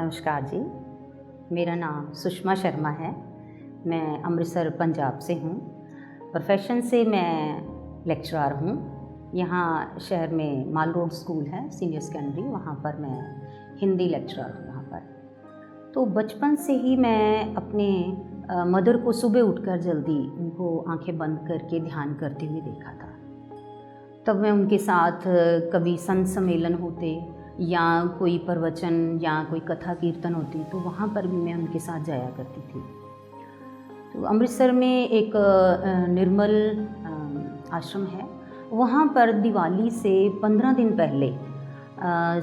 नमस्कार जी, मेरा नाम सुषमा शर्मा है। मैं अमृतसर पंजाब से हूँ। प्रोफेशन से मैं लेक्चरर हूँ। यहाँ शहर में माल रोड स्कूल है सीनियर सेकेंडरी, वहाँ पर मैं हिंदी लेक्चरर हूँ वहाँ पर। तो बचपन से ही मैं अपने मदर को सुबह उठकर जल्दी उनको आंखें बंद करके ध्यान करते हुए देखा था। तब मैं उनके साथ कभी संत सम्मेलन होते या कोई प्रवचन या कोई कथा कीर्तन होती तो वहाँ पर भी मैं उनके साथ जाया करती थी। तो अमृतसर में एक निर्मल आश्रम है, वहाँ पर दिवाली से 15 दिन पहले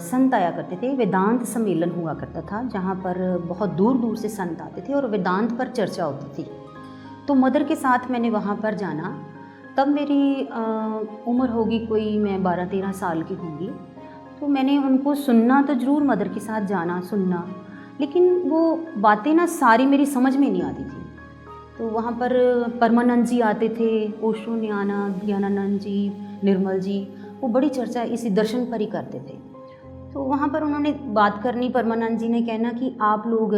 संत आया करते थे। वेदांत सम्मेलन हुआ करता था जहाँ पर बहुत दूर दूर से संत आते थे और वेदांत पर चर्चा होती थी। तो मदर के साथ मैंने वहाँ पर जाना। तब मेरी उम्र होगी कोई, मैं 12-13 साल की होंगी। तो मैंने उनको सुनना तो ज़रूर, मदर के साथ जाना सुनना, लेकिन वो बातें ना सारी मेरी समझ में नहीं आती थी। तो वहाँ पर परमानंद जी आते थे, ओशो नित्यानंद, ज्ञानानंद जी, निर्मल जी, वो बड़ी चर्चा इसी दर्शन पर ही करते थे। तो वहाँ पर उन्होंने बात करनी, परमानंद जी ने कहना कि आप लोग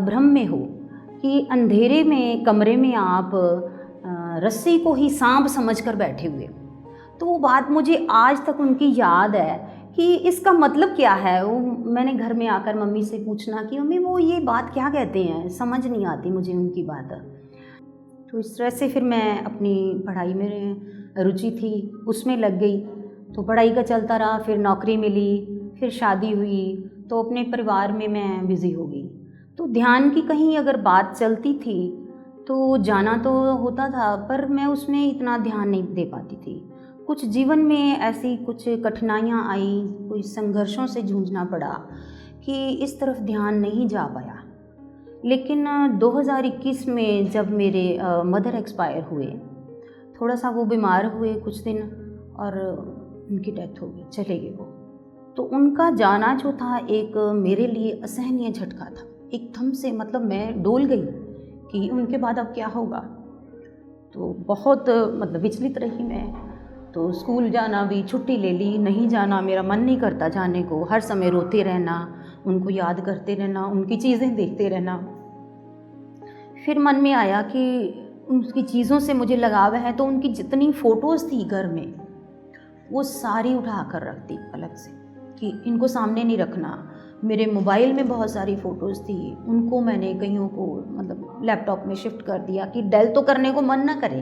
भ्रम में हो, कि अंधेरे में कमरे में आप रस्सी को ही सांप समझकर बैठे हुए। तो वो बात मुझे आज तक उनकी याद है कि इसका मतलब क्या है। वो मैंने घर में आकर मम्मी से पूछना कि मम्मी वो ये बात क्या कहते हैं, समझ नहीं आती मुझे उनकी बात। तो इस तरह से फिर मैं अपनी पढ़ाई में रुचि थी, उसमें लग गई। तो पढ़ाई का चलता रहा, फिर नौकरी मिली, फिर शादी हुई, तो अपने परिवार में मैं बिज़ी हो गई। तो ध्यान की कहीं अगर बात चलती थी तो जाना तो होता था, पर मैं उसमें इतना ध्यान नहीं दे पाती थी। कुछ जीवन में ऐसी कुछ कठिनाइयाँ आई, कोई संघर्षों से जूझना पड़ा कि इस तरफ ध्यान नहीं जा पाया। लेकिन 2021 में जब मेरे मदर एक्सपायर हुए, थोड़ा सा वो बीमार हुए कुछ दिन और उनकी डेथ हो गई, चले गए वो। तो उनका जाना जो था एक मेरे लिए असहनीय झटका था। एकदम से मतलब मैं डोल गई कि उनके बाद अब क्या होगा। तो बहुत मतलब विचलित रही मैं। तो स्कूल जाना भी, छुट्टी ले ली, नहीं जाना, मेरा मन नहीं करता जाने को, हर समय रोते रहना, उनको याद करते रहना, उनकी चीज़ें देखते रहना। फिर मन में आया कि उनकी चीज़ों से मुझे लगाव है, तो उनकी जितनी फ़ोटोज़ थी घर में वो सारी उठा कर रख दी अलग से कि इनको सामने नहीं रखना। मेरे मोबाइल में बहुत सारी फ़ोटोज़ थी, उनको मैंने कईयों को मतलब लैपटॉप में शिफ्ट कर दिया कि डेल तो करने को मन ना करे,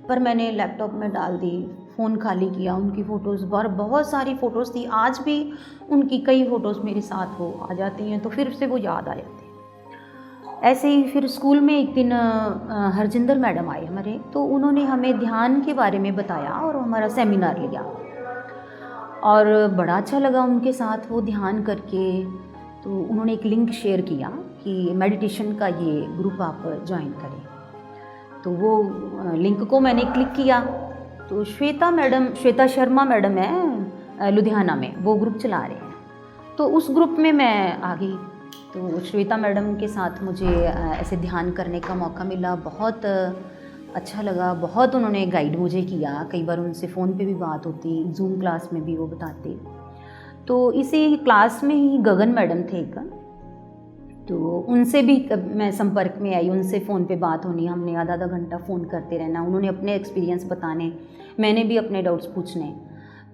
पर मैंने लैपटॉप में डाल दी, फ़ोन खाली किया। उनकी फ़ोटोज़ बहुत सारी फ़ोटोज़ थी, आज भी उनकी कई फ़ोटोज़ मेरे साथ वो आ जाती हैं, तो फिर से वो याद आ जाती है। ऐसे ही फिर स्कूल में एक दिन हरजिंदर मैडम आए हमारे, तो उन्होंने हमें ध्यान के बारे में बताया और हमारा सेमिनार लिया और बड़ा अच्छा लगा उनके साथ वो ध्यान करके। तो उन्होंने एक लिंक शेयर किया कि मेडिटेशन का ये ग्रुप आप ज्वाइन करें। तो वो लिंक को मैंने क्लिक किया। तो श्वेता शर्मा मैडम है लुधियाना में, वो ग्रुप चला रहे हैं। तो उस ग्रुप में मैं आ गई। तो श्वेता मैडम के साथ मुझे ऐसे ध्यान करने का मौका मिला, बहुत अच्छा लगा। बहुत उन्होंने गाइड मुझे किया, कई बार उनसे फ़ोन पे भी बात होती, जूम क्लास में भी वो बताते। तो इसी क्लास में ही गगन मैडम थे एक, तो उनसे भी मैं संपर्क में आई, उनसे फ़ोन पे बात होनी, हमने आधा घंटा फ़ोन करते रहना, उन्होंने अपने एक्सपीरियंस बताने, मैंने भी अपने डाउट्स पूछने।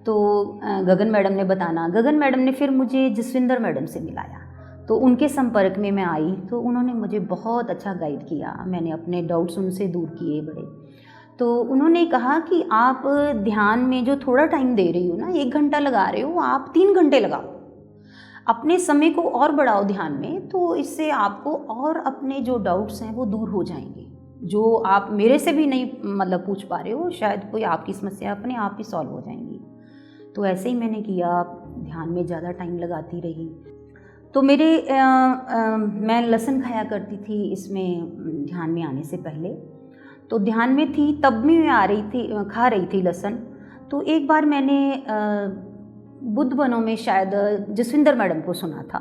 तो गगन मैडम ने बताना, गगन मैडम ने फिर मुझे जसविंदर मैडम से मिलाया, तो उनके संपर्क में मैं आई। तो उन्होंने मुझे बहुत अच्छा गाइड किया, मैंने अपने डाउट्स उनसे दूर किए बड़े। तो उन्होंने कहा कि आप ध्यान में जो थोड़ा टाइम दे रही हो ना, 1 घंटा लगा रहे हो, आप 3 घंटे लगाओ, अपने समय को और बढ़ाओ ध्यान में। तो इससे आपको और अपने जो डाउट्स हैं वो दूर हो जाएंगे, जो आप मेरे से भी नहीं मतलब पूछ पा रहे हो, शायद कोई आपकी समस्या अपने आप ही सॉल्व हो जाएंगी। तो ऐसे ही मैंने किया, ध्यान में ज़्यादा टाइम लगाती रही। तो मैं लहसुन खाया करती थी इसमें ध्यान में आने से पहले। तो ध्यान में थी तब भी मैं खा रही थी लहसुन। तो एक बार मैंने बुद्ध बनों में शायद जसविंदर मैडम को सुना था,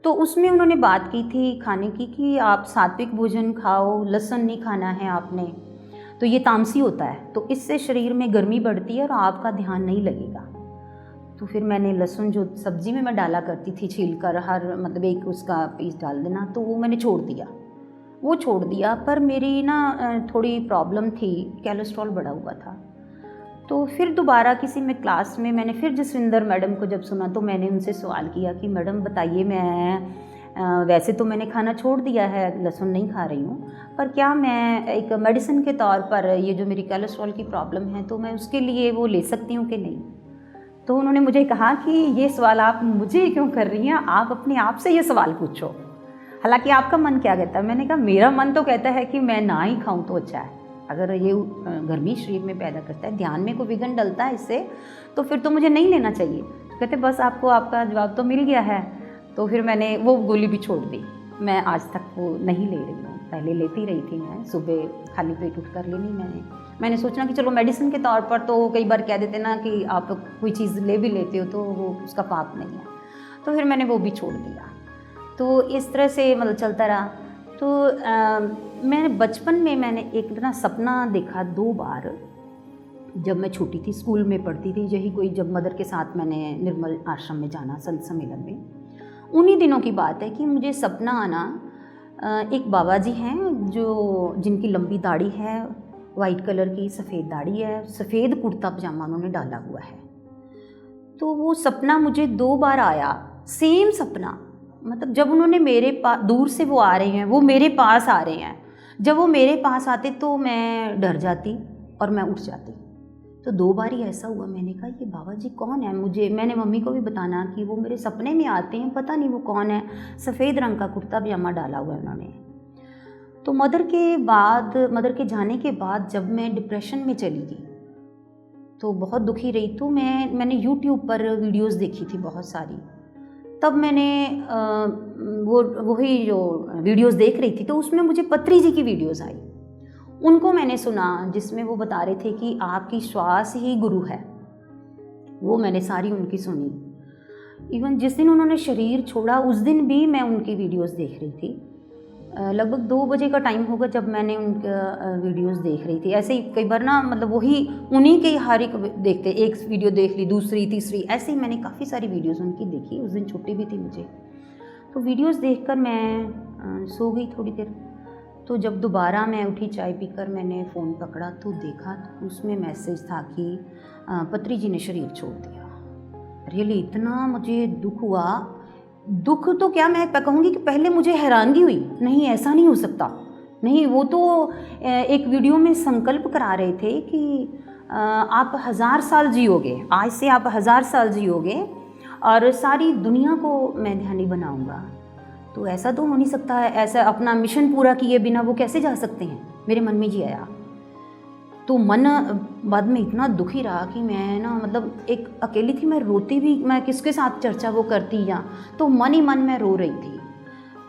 तो उसमें उन्होंने बात की थी खाने की कि आप सात्विक भोजन खाओ, लहसुन नहीं खाना है आपने, तो ये तामसी होता है, तो इससे शरीर में गर्मी बढ़ती है और आपका ध्यान नहीं लगेगा। तो फिर मैंने लहसुन जो सब्ज़ी में मैं डाला करती थी छील कर, हर मतलब एक उसका पीस डाल देना, तो वो मैंने छोड़ दिया। पर मेरी ना थोड़ी प्रॉब्लम थी, कोलेस्ट्रॉल बढ़ा हुआ था। तो फिर दोबारा किसी में क्लास में मैंने फिर जसविंदर मैडम को जब सुना, तो मैंने उनसे सवाल किया कि मैडम बताइए, मैं वैसे तो मैंने खाना छोड़ दिया है, लहसुन नहीं खा रही हूँ, पर क्या मैं एक मेडिसिन के तौर पर ये जो मेरी कोलेस्ट्रॉल की प्रॉब्लम है तो मैं उसके लिए वो ले सकती हूँ कि नहीं। तो उन्होंने मुझे कहा कि ये सवाल आप मुझे क्यों कर रही हैं, आप अपने आप से ये सवाल पूछो, हालांकि आपका मन क्या कहता है। मैंने कहा मेरा मन तो कहता है कि मैं ना ही खाऊं तो अच्छा है, अगर ये गर्मी शरीर में पैदा करता है, ध्यान में कोई विघ्न डलता है इससे, तो फिर तो मुझे नहीं लेना चाहिए। तो कहते बस आपको आपका जवाब तो मिल गया है। तो फिर मैंने वो गोली भी छोड़ दी, मैं आज तक वो नहीं ले रही हूँ। पहले लेती रही थी मैं, सुबह खाली पेट उठ कर लेनी। मैंने सोचना कि चलो मेडिसिन के तौर पर तो कई बार कह देते ना कि आप कोई चीज़ ले भी लेते हो तो वो उसका पाप नहीं है, तो फिर मैंने वो भी छोड़ दिया। तो इस तरह से मतलब चलता रहा। तो मैंने बचपन में मैंने एक ना सपना देखा 2 बार, जब मैं छोटी थी, स्कूल में पढ़ती थी, यही कोई जब मदर के साथ मैंने निर्मल आश्रम में जाना संत सम्मेलन में, उन्हीं दिनों की बात है कि मुझे सपना आना, एक बाबा जी हैं जिनकी लंबी दाढ़ी है, वाइट कलर की सफ़ेद दाढ़ी है, सफ़ेद कुर्ता पजामा उन्होंने डाला हुआ है। तो वो सपना मुझे 2 बार आया, सेम सपना, मतलब जब उन्होंने मेरे पास, दूर से वो आ रहे हैं, वो मेरे पास आ रहे हैं, जब वो मेरे पास आते तो मैं डर जाती और मैं उठ जाती। तो 2 बार ही ऐसा हुआ। मैंने कहा ये बाबा जी कौन है, मैंने मम्मी को भी बताना कि वो मेरे सपने में आते हैं, पता नहीं वो कौन है, सफ़ेद रंग का कुर्ता पजामा डाला हुआ है उन्होंने। तो मदर के जाने के बाद जब मैं डिप्रेशन में चली गई तो बहुत दुखी रही। तो मैंने यूट्यूब पर वीडियोस देखी थी बहुत सारी, तब मैंने वही जो वीडियोस देख रही थी तो उसमें मुझे पत्री जी की वीडियोस आई। उनको मैंने सुना जिसमें वो बता रहे थे कि आपकी श्वास ही गुरु है, वो मैंने सारी उनकी सुनी। इवन जिस दिन उन्होंने शरीर छोड़ा उस दिन भी मैं उनकी वीडियोस देख रही थी। लगभग 2 बजे का टाइम होगा जब मैंने उनका वीडियोस देख रही थी। ऐसे ही कई बार ना मतलब वही उन्हीं के हर एक देखते, एक वीडियो देख ली, दूसरी, तीसरी, ऐसे ही मैंने काफ़ी सारी वीडियोस उनकी देखी। उस दिन छुट्टी भी थी मुझे, तो वीडियोस देखकर मैं सो गई थोड़ी देर। तो जब दोबारा मैं उठी चाय पीकर, मैंने फ़ोन पकड़ा तो देखा तो उसमें मैसेज था कि पत्री जी ने शरीर छोड़ दिया। रियली इतना मुझे दुख हुआ। दुख तो क्या मैं कहूँगी कि पहले मुझे हैरानगी हुई, नहीं ऐसा नहीं हो सकता, नहीं वो तो एक वीडियो में संकल्प करा रहे थे कि आप 1000 साल जियोगे, आज से आप 1000 साल जियोगे और सारी दुनिया को मैं ध्यानी बनाऊंगा। तो ऐसा तो हो नहीं सकता है, ऐसा अपना मिशन पूरा किए बिना वो कैसे जा सकते हैं, मेरे मन में जी आया। तो मन बाद में इतना दुखी रहा कि मैं ना मतलब एक अकेली थी, मैं रोती भी, मैं किसके साथ चर्चा वो करती या, तो मन ही मन में रो रही थी।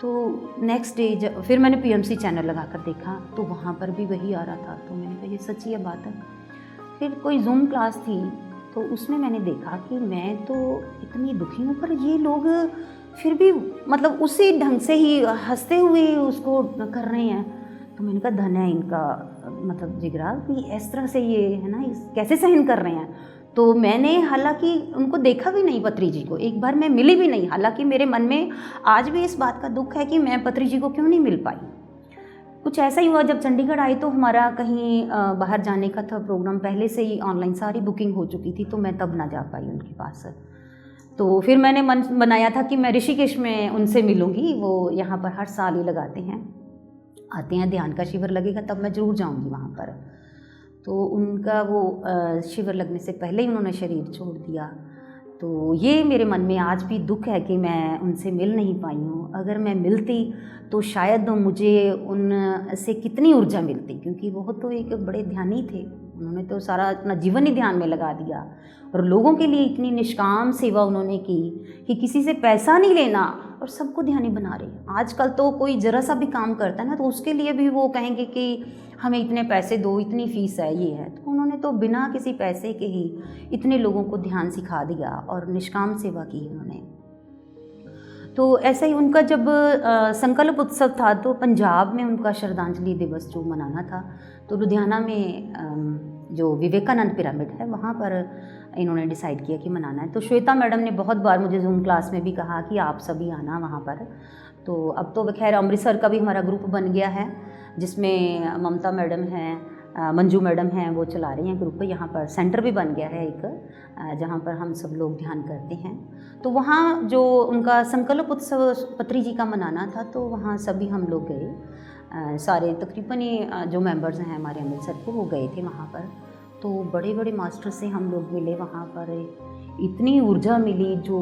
तो नेक्स्ट डे फिर मैंने पीएमसी चैनल लगा कर देखा तो वहाँ पर भी वही आ रहा था। तो मैंने कहा ये सच्ची है बात है। फिर कोई जूम क्लास थी तो उसमें मैंने देखा कि मैं तो इतनी दुखी हूँ पर ये लोग फिर भी मतलब उसी ढंग से ही हंसते हुए उसको कर रहे हैं। तो मैंने कहा धन है इनका मतलब जिगरा कि इस तरह से ये है ना, कैसे सहन कर रहे हैं। तो मैंने हालांकि उनको देखा भी नहीं, पत्री जी को एक बार मैं मिली भी नहीं। हालांकि मेरे मन में आज भी इस बात का दुख है कि मैं पत्री जी को क्यों नहीं मिल पाई। कुछ ऐसा ही हुआ जब चंडीगढ़ आई तो हमारा कहीं बाहर जाने का था प्रोग्राम, पहले से ही ऑनलाइन सारी बुकिंग हो चुकी थी, तो मैं तब ना जा पाई उनके पास। तो फिर मैंने मन बनाया था कि मैं ऋषिकेश में उनसे मिलूँगी, वो यहाँ पर हर साल ही लगाते हैं, आते हैं, ध्यान का शिविर लगेगा तब मैं ज़रूर जाऊँगी वहाँ पर। तो उनका वो शिविर लगने से पहले ही उन्होंने शरीर छोड़ दिया। तो ये मेरे मन में आज भी दुख है कि मैं उनसे मिल नहीं पाई हूँ। अगर मैं मिलती तो शायद मुझे उनसे कितनी ऊर्जा मिलती, क्योंकि वो तो एक बड़े ध्यानी थे। उन्होंने तो सारा अपना जीवन ही ध्यान में लगा दिया और लोगों के लिए इतनी निष्काम सेवा उन्होंने की कि किसी से पैसा नहीं लेना और सबको ध्यानी बना रहे। आजकल तो कोई ज़रा सा भी काम करता है ना तो उसके लिए भी वो कहेंगे कि हमें इतने पैसे दो, इतनी फ़ीस है, ये है। तो उन्होंने तो बिना किसी पैसे के ही इतने लोगों को ध्यान सिखा दिया और निष्काम सेवा की उन्होंने। तो ऐसा ही उनका जब संकल्प उत्सव था तो पंजाब में उनका श्रद्धांजलि दिवस जो मनाना था, तो लुधियाना में जो विवेकानंद पिरामिड है वहाँ पर इन्होंने डिसाइड किया कि मनाना है। तो श्वेता मैडम ने बहुत बार मुझे जूम क्लास में भी कहा कि आप सभी आना वहाँ पर। तो अब तो खैर अमृतसर का भी हमारा ग्रुप बन गया है, जिसमें ममता मैडम हैं, मंजू मैडम हैं, वो चला रही हैं ग्रुप। यहाँ पर सेंटर भी बन गया है एक, जहाँ पर हम सब लोग ध्यान करते हैं। तो वहाँ जो उनका संकल्प उत्सव पत्री जी का मनाना था, तो वहाँ सभी हम लोग गए, सारे तकरीबन ही जो मेंबर्स हैं हमारे अमृतसर के वो गए थे वहाँ पर। तो बड़े बड़े मास्टर से हम लोग मिले वहाँ पर, इतनी ऊर्जा मिली। जो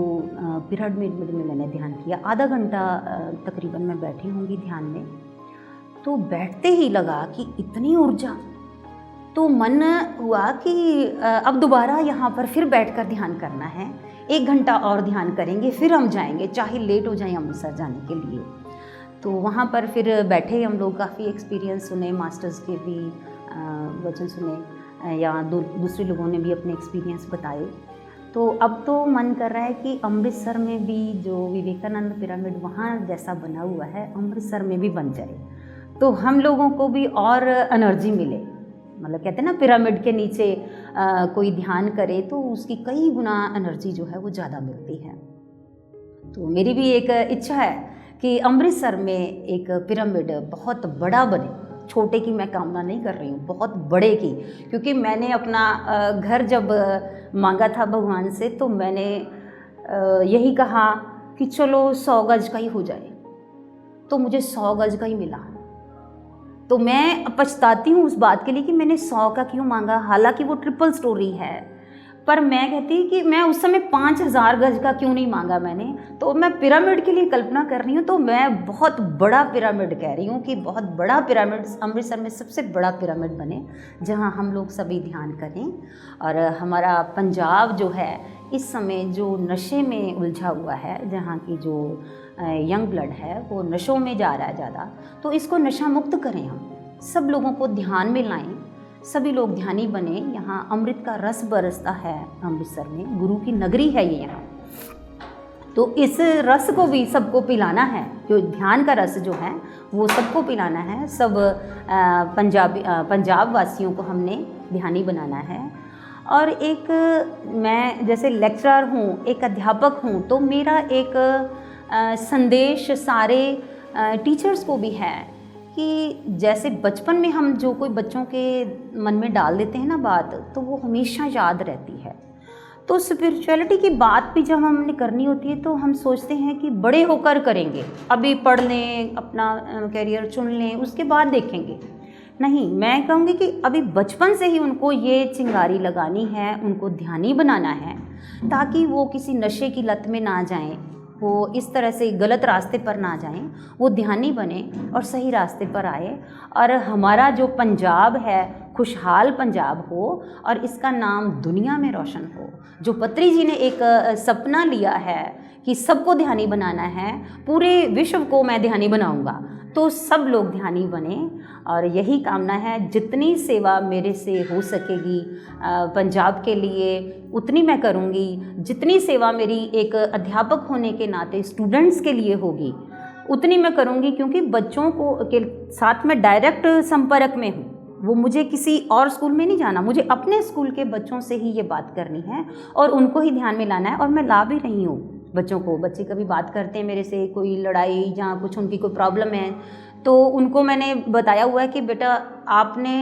पिरामिड में मैंने ध्यान किया, आधा घंटा तकरीबन मैं बैठी होंगी ध्यान में। तो बैठते ही लगा कि इतनी ऊर्जा, तो मन हुआ कि अब दोबारा यहाँ पर फिर बैठकर ध्यान करना है, 1 घंटा और ध्यान करेंगे, फिर हम जाएंगे, चाहे लेट हो जाए अमृतसर जाने के लिए। तो वहाँ पर फिर बैठे हम लोग, काफ़ी एक्सपीरियंस सुने, मास्टर्स के भी वचन सुने, या दूसरे लोगों ने भी अपने एक्सपीरियंस बताए। तो अब तो मन कर रहा है कि अमृतसर में भी जो विवेकानंद पिरामिड वहाँ जैसा बना हुआ है, अमृतसर में भी बन जाए, तो हम लोगों को भी और एनर्जी मिले। मतलब कहते हैं ना, पिरामिड के नीचे कोई ध्यान करे तो उसकी कई गुना एनर्जी जो है वो ज़्यादा मिलती है। तो मेरी भी एक इच्छा है कि अमृतसर में एक पिरामिड बहुत बड़ा बने। छोटे की मैं कामना नहीं कर रही हूँ, बहुत बड़े की, क्योंकि मैंने अपना घर जब मांगा था भगवान से, तो मैंने यही कहा कि चलो 100 गज का ही हो जाए, तो मुझे 100 गज का ही मिला। तो मैं पछताती हूँ उस बात के लिए कि मैंने 100 का क्यों मांगा, हालांकि वो ट्रिपल स्टोरी है। पर मैं कहती कि मैं उस समय 5000 गज का क्यों नहीं मांगा मैंने। तो मैं पिरामिड के लिए कल्पना कर रही हूँ, तो मैं बहुत बड़ा पिरामिड कह रही हूँ कि बहुत बड़ा पिरामिड अमृतसर में सबसे बड़ा पिरामिड बने, जहाँ हम लोग सभी ध्यान करें। और हमारा पंजाब जो है इस समय जो नशे में उलझा हुआ है, जहाँ की जो यंग ब्लड है वो नशों में जा रहा है ज़्यादा, तो इसको नशा मुक्त करें, हम सब लोगों को ध्यान में लाएं, सभी लोग ध्यानी बने। यहाँ अमृत का रस बरसता है अमृतसर में, गुरु की नगरी है ये यहाँ। तो इस रस को भी सबको पिलाना है, जो ध्यान का रस जो है वो सबको पिलाना है। सब पंजाब वासियों को हमने ध्यानी बनाना है। और एक मैं जैसे लेक्चरर हूँ, एक अध्यापक हूँ, तो मेरा एक संदेश सारे टीचर्स को भी है कि जैसे बचपन में हम जो कोई बच्चों के मन में डाल देते हैं ना बात, तो वो हमेशा याद रहती है। तो स्पिरिचुअलिटी की बात भी जब हमने करनी होती है तो हम सोचते हैं कि बड़े होकर करेंगे, अभी पढ़ लें, अपना कैरियर चुन लें, उसके बाद देखेंगे। नहीं, मैं कहूँगी कि अभी बचपन से ही उनको ये चिंगारी लगानी है, उनको ध्यानी बनाना है, ताकि वो किसी नशे की लत में ना जाएं, वो इस तरह से गलत रास्ते पर ना जाएं, वो ध्यानी बने और सही रास्ते पर आए। और हमारा जो पंजाब है खुशहाल पंजाब हो और इसका नाम दुनिया में रोशन हो। जो पत्री जी ने एक सपना लिया है कि सबको ध्यानी बनाना है, पूरे विश्व को मैं ध्यानी बनाऊंगा, तो सब लोग ध्यानी बने। और यही कामना है, जितनी सेवा मेरे से हो सकेगी पंजाब के लिए उतनी मैं करूँगी। जितनी सेवा मेरी एक अध्यापक होने के नाते स्टूडेंट्स के लिए होगी उतनी मैं करूँगी, क्योंकि बच्चों को के साथ में डायरेक्ट संपर्क में हूँ। वो मुझे किसी और स्कूल में नहीं जाना, मुझे अपने स्कूल के बच्चों से ही ये बात करनी है और उनको ही ध्यान में लाना है। और मैं ला भी रही हूँ बच्चों को। बच्चे कभी बात करते हैं मेरे से, कोई लड़ाई या कुछ उनकी कोई प्रॉब्लम है, तो उनको मैंने बताया हुआ है कि बेटा आपने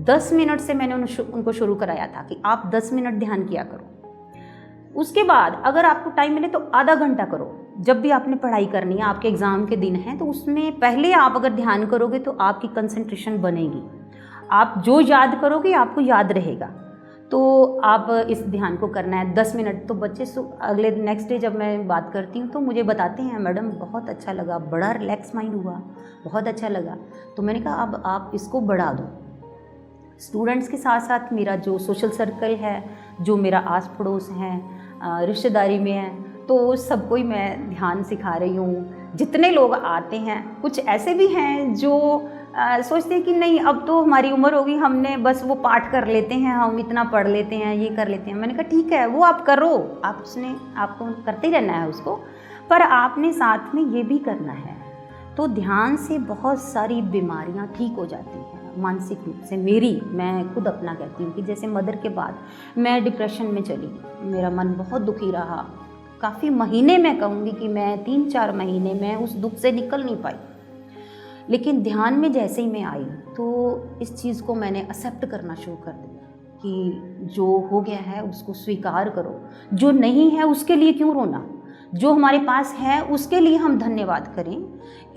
10 मिनट से मैंने उनको शुरू कराया था कि आप 10 मिनट ध्यान किया करो। उसके बाद अगर आपको टाइम मिले तो आधा घंटा करो। जब भी आपने पढ़ाई करनी है, आपके एग्ज़ाम के दिन हैं, तो उसमें पहले आप अगर ध्यान करोगे तो आपकी कंसंट्रेशन बनेगी। आप जो याद करोगे आपको याद रहेगा। तो आप इस ध्यान को करना है 10 मिनट। तो बच्चे अगले नेक्स्ट डे जब मैं बात करती हूँ तो मुझे बताते हैं, मैडम बहुत अच्छा लगा, बड़ा रिलैक्स माइंड हुआ, बहुत अच्छा लगा। तो मैंने कहा अब आप इसको बढ़ा दो। स्टूडेंट्स के साथ साथ मेरा जो सोशल सर्कल है, जो मेरा आस पड़ोस है, रिश्तेदारी में है, तो सबको ही मैं ध्यान सिखा रही हूँ। जितने लोग आते हैं, कुछ ऐसे भी हैं जो सोचते हैं कि नहीं अब तो हमारी उम्र होगी, हमने बस वो पाठ कर लेते हैं, हम इतना पढ़ लेते हैं, ये कर लेते हैं। मैंने कहा ठीक है, वो आप करो, आप उसने आपको करते ही रहना है उसको, पर आपने साथ में ये भी करना है। तो ध्यान से बहुत सारी बीमारियां ठीक हो जाती हैं मानसिक रूप से। मैं खुद अपना कहती हूँ कि जैसे मदर के बाद मैं डिप्रेशन में चली, मेरा मन बहुत दुखी रहा, काफ़ी महीने मैं कहूँगी कि मैं 3-4 महीने में उस दुख से निकल नहीं पाई। लेकिन ध्यान में जैसे ही मैं आई तो इस चीज़ को मैंने एक्सेप्ट करना शुरू कर दिया कि जो हो गया है उसको स्वीकार करो, जो नहीं है उसके लिए क्यों रोना, जो हमारे पास है उसके लिए हम धन्यवाद करें।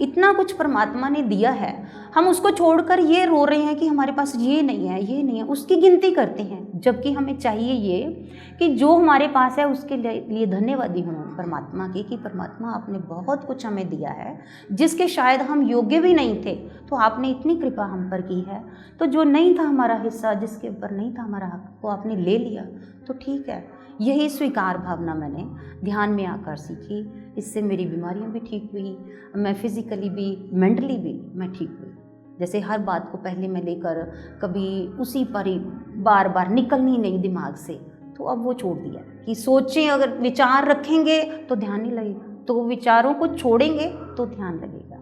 इतना कुछ परमात्मा ने दिया है, हम उसको छोड़कर ये रो रहे हैं कि हमारे पास ये नहीं है, ये नहीं है, उसकी गिनती करते हैं। जबकि हमें चाहिए ये कि जो हमारे पास है उसके लिए धन्यवादी हों परमात्मा की, कि परमात्मा आपने बहुत कुछ हमें दिया है जिसके शायद हम योग्य भी नहीं थे, तो आपने इतनी कृपा हम पर की है। तो जो नहीं था हमारा हिस्सा, जिसके ऊपर नहीं था हमारा हक, वो आपने ले लिया, तो ठीक है। यही स्वीकार भावना मैंने ध्यान में आकर सीखी। इससे मेरी बीमारियां भी ठीक हुई, मैं फिज़िकली भी मेंटली भी मैं ठीक हुई। जैसे हर बात को पहले मैं लेकर कभी उसी पर ही बार बार निकलनी नहीं दिमाग से, तो अब वो छोड़ दिया कि सोचें, अगर विचार रखेंगे तो ध्यान नहीं लगेगा, तो विचारों को छोड़ेंगे तो ध्यान लगेगा।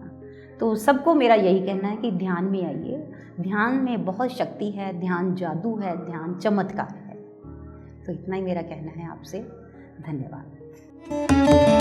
तो सबको मेरा यही कहना है कि ध्यान में आइए, ध्यान में बहुत शक्ति है, ध्यान जादू है, ध्यान चमत्कार है। तो इतना ही मेरा कहना है आपसे। धन्यवाद।